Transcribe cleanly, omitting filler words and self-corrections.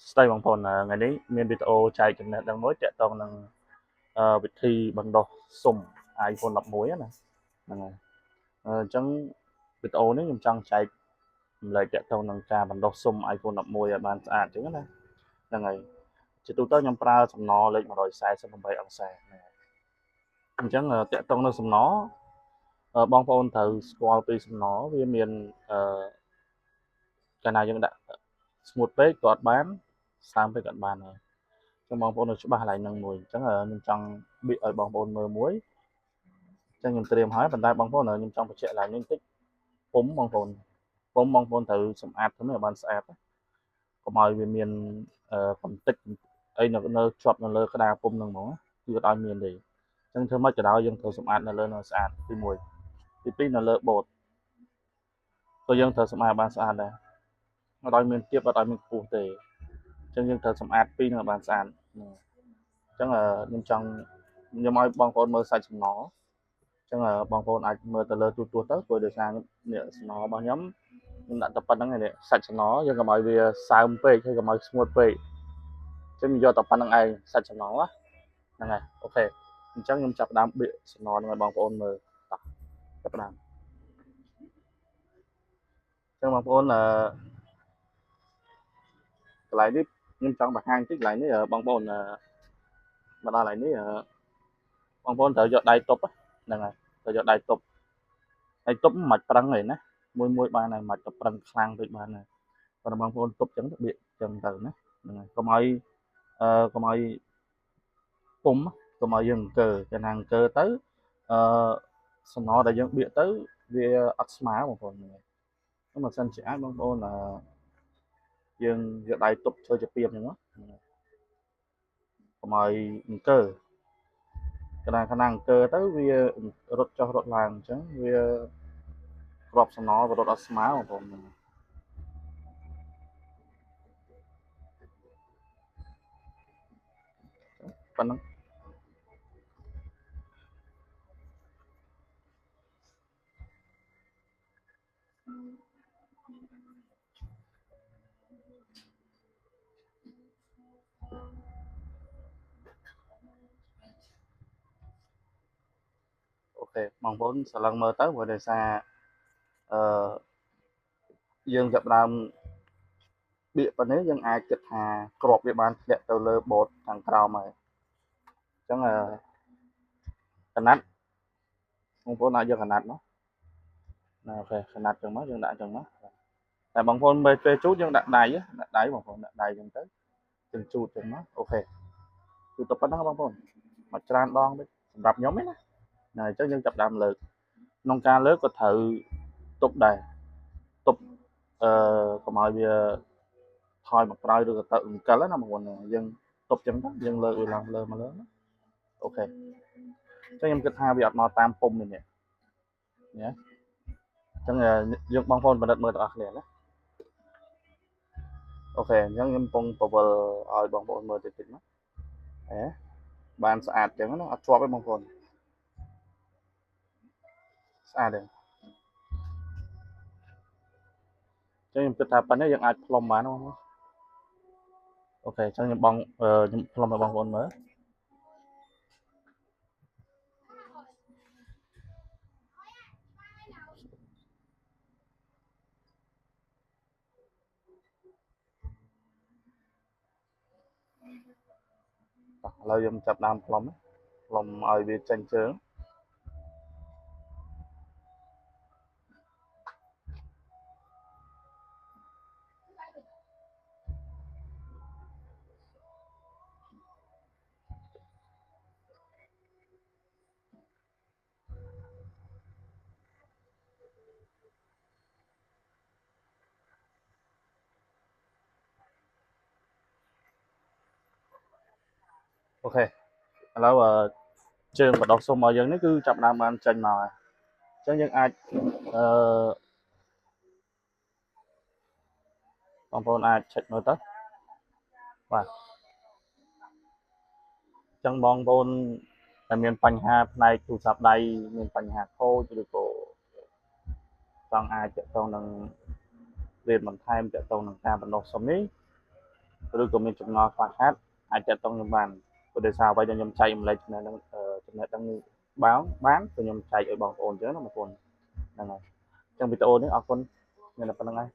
ស្ដីបងប្អូនថ្ងៃនេះមានវីដេអូចែកចំណេះដឹងមួយទាក់ទងនឹងវិធីបណ្ដុះស៊ុំ iPhone 11ណាហ្នឹងហើយអញ្ចឹងវីដេអូនេះខ្ញុំចង់ចែករំលែកទាក់ទងនឹងការបណ្ដុះស៊ុំ iPhone 11ឲ្យបានស្អាតអញ្ចឹងណាហ្នឹងហើយជាទូទៅខ្ញុំប្រើសំណលេខ148អង្សាហ្នឹងហើយអញ្ចឹងទាក់ទងនឹងសំណបងប្អូនត្រូវស្គាល់ពីសំណវាមានកាលណាយើងដាក់ស្ងួតពេកក៏អត់បានសើមពេកក៏អត់បានដែរចឹងបងប្អូននៅច្បាស់កន្លែងហ្នឹងមួយអញ្ចឹងខ្ញុំចង់បៀកឲ្យបងប្អូនមើលមួយអញ្ចឹងខ្ញុំត្រៀមហើយប៉ុន្តែបងប្អូនខ្ញុំចង់បញ្ជាក់ឡើងនេះបន្តិចពុំបងប្អូនត្រូវសម្អាតទៅឲ្យបានស្អាតកុំឲ្យវាមានកំទេចអីនៅជាប់នៅលើក្តារពុំហ្នឹងហ្មងគឺអត់ឲ្យមានទេអញ្ចឹងធ្វើម៉េចក៏ដោយយើងត្រូវសម្អាតនៅលើនោះស្អាតទី1ទី2នៅលើបូតក៏យើងត្រូវសម្អាតបានស្អាតដែរអត់ឲ្យមានទាបអត់ឲ្យមានខ្ពស់ទេអញ្ចឹងយើងត្រូវសម្អាតពីរនឹងបានស្អាតអញ្ចឹងខ្ញុំឲ្យបងប្អូនមើលសាច់សំណអញ្ចឹងបងប្អូនអាចមើលទៅលើទូទៅព្រោះដោយសារនេះសំណរបស់ខ្ញុំដាក់តែប៉ុណ្្នឹងឯងសាច់សំណយើងកុំឲ្យវាសើមពេកហើយកុំឲ្យស្ងួតពេកអញ្ចឹងយកតែប៉ុណ្្នឹងឯងសាច់សំណហ្នឹងហើយអូខេអញ្ចឹងខ្ញុំចាប់ផ្ដើមបៀកសំណហ្នឹងឲ្យបងប្អូនមើលតោះចាប់ផ្ដើមអញ្ចឹងបងប្អូនកន្លែងនេះខ្ញុំចង់បង្ហាញតិចកន្លែងនេះបងប្អូនមកដល់កន្លែងនេះបងប្អូនត្រូវយកដៃទប់ហ្នឹងហើយត្រូវយកដៃទប់មិនប្រឹងទេណាមួយបានហើយមិនទៅប្រឹងខ្លាំងពេកបានហើយប៉ុន្តែបងប្អូនទប់ចឹងទៅបៀកចឹងទៅណាហ្នឹងហើយកុំឲ្យពុំកុំឲ្យយើងអង្គើកាលណាអង្គើទៅសំណដែលយើងបៀកទៅវាអត់ស្មើបងប្អូនហ្នឹងហើយបើមិនសិនជាអាចបងប្អូនយើងយកដៃទប់ធ្វើជាពីបចឹងកុំឲ្យអង្គើកាលណាអង្គើទៅវារត់ចុះរត់ឡើងអញ្ចឹងវាក្របសំណវារត់អត់ស្មើបងប្អូនប៉ុណ្ណឹងអូខេបងប្អូនស្រឡឹងមើលទៅព្រោះដោយសារយើងចាប់ផ្ដើមបៀកប៉ុណ្ណេះយើងអាចគិតថាក្របវាបានធ្លាក់ទៅលើបូតខាងក្រោមហើយអញ្ចឹងកណាត់បងប្អូនអាចយកកណាត់មកណាអូខេកណាត់ចឹងមកយើងដាក់ចឹងមកតែបងប្អូនពេលជូតយើងដាក់ដៃបងប្អូនដាក់ដៃចឹងទៅយើងជូតចឹងមកអូខេជូតទៅប៉ុណ្ណឹងបងប្អូនមកច្រើនដងទៅសម្រាប់ខ្ញុំឯណាអញ្ចឹងយើងចាប់ដើមលើកក្នុងការលើកក៏ត្រូវទប់ដែរទប់កុំឲ្យវាថយមកក្រោយឬក៏ទៅអង្គិលណាបងប្អូនយើងទប់ចឹងទៅយើងលើកវាឡើងលើមកលើអូខេអញ្ចឹងខ្ញុំគិតថាវាអត់មកតាមពុំនេះណាអញ្ចឹងយើងបងប្អូនបណ្ឌិតមើលទាំងអស់គ្នាណាអូខេអញ្ចឹងខ្ញុំកំពុងពវល់ឲ្យបងប្អូនមើលតិចមកបានស្អាតអញ្ចឹងណាអត់ជាប់ទេបងប្អូនស្អាតទេអញ្ចឹងខ្ញុំគិតថាប៉ុណ្ណេះយើងអាចផ្លុំបានបងប្អូនអូខេអញ្ចឹងខ្ញុំផ្លុំឲ្យបងប្អូនមើលឥឡូវយើងចាប់ដើមផ្លុំឲ្យវាចេញជើងអូខេឥឡូវជើងបដោះស៊ុំរបស់យើងនេះគឺចាប់ដើមបានចេញមកហើយអញ្ចឹងយើងអាចបងប្អូនអាចឆែកមើលទៅបាទអញ្ចឹងបងប្អូនតែមានបញ្ហាផ្នែកទូរស័ព្ទដៃមានបញ្ហាខូចឬក៏ចង់អាចតាក់ទងនឹងរៀនបន្ថែមតាក់ទងនឹងការបណ្ដុះស៊ុំនេះ ឬក៏មានចម្ងល់ខ្វះខាតអាចតាក់ទងខ្ញុំបានព្រោះដោយសារអ្វីដែលខ្ញុំចែកម្លែកចំណេះដឹងចំណេះដឹងបានគឺខ្ញុំចែកឲ្យបងប្អូនអញ្ចឹងណាបងប្អូនហ្នឹងហើយអញ្ចឹងវីដេអូនេះអរគុណមានតែប៉ុណ្្នឹងហើយ